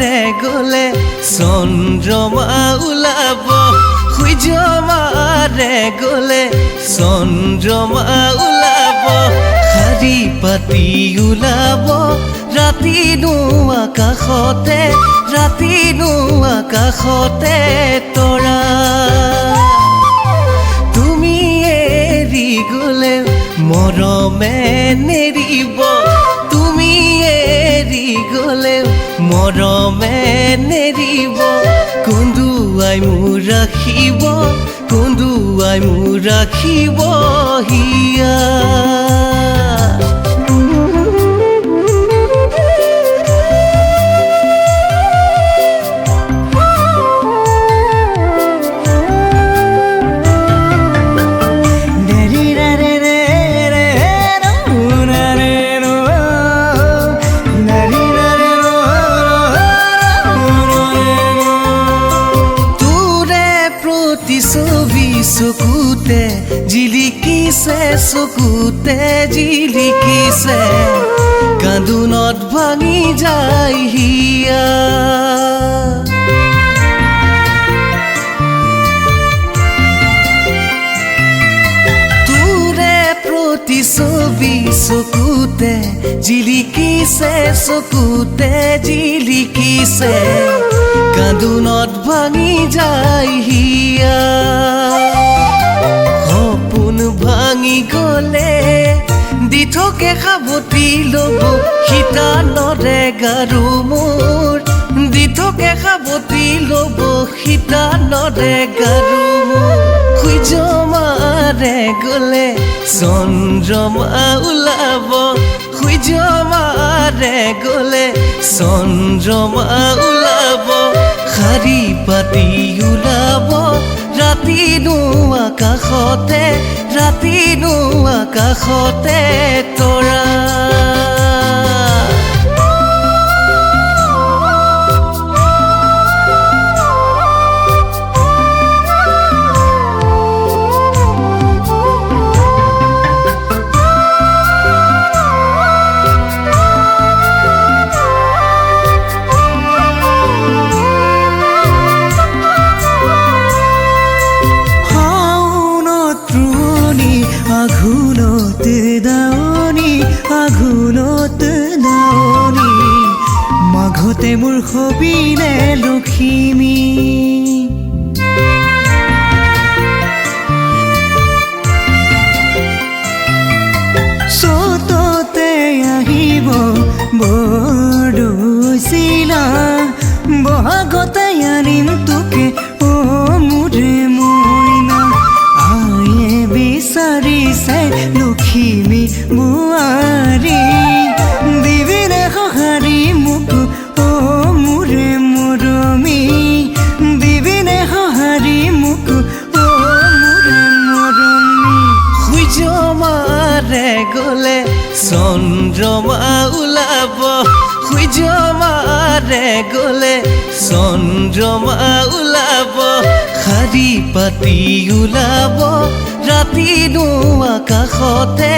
মাৰে গলে চন্দ্ৰমা ওলাব সূৰ্য মাৰে গলে চন্দ্ৰমা ওলাব শাৰী পাতি ওলাব ৰাতিনো আকাশতে তৰা তুমি এৰি গলে মৰমে নেৰিব তুমি এৰি গলে মৰমে নেৰিব কন্দুৱাই মোৰ ৰাখিব হিয়া চকুতে জিলিকিছে কান্দোনত ভাঙি যায় হিয়া তোৰে প্ৰতিছবি চকুতে জিলিকিছে কান্দোনত ভাঙি যায় হিয়া ভাঙি গলে দি থাকে সাৱটি ল'ব শীতানৰে গাৰু মোৰ দি থাকে সাৱটি ল'ব শীতানৰে গাৰু মোৰ সূৰ্য মাৰে গলে চন্দ্ৰমা ওলাব সূৰ্য মাৰে গলে চন্দ্ৰমা ওলাব শাৰী পাতি ওলাব ৰাতিনো আকাশতে তৰা আঘোণত দাৱনী মাঘতে মোৰ হবিনে লখিমী চততে আহিব বৰদৈচিলা বহাগতে আনিম তোকে অ মোৰে মইনা আয়ে বিচাৰিছে লখিমী বোৱাৰী দিবিনে সঁহাৰি মোক অ মোৰে মৰমী দিবিনে সঁহাৰি মোক অ মোৰে মৰমী সূৰ্য মাৰে গলে চন্দ্ৰমা ওলাব সূৰ্য মাৰে গলে চন্দ্ৰমা ওলাব শাৰী পাতি ওলাব ৰাতিনো আকাশতে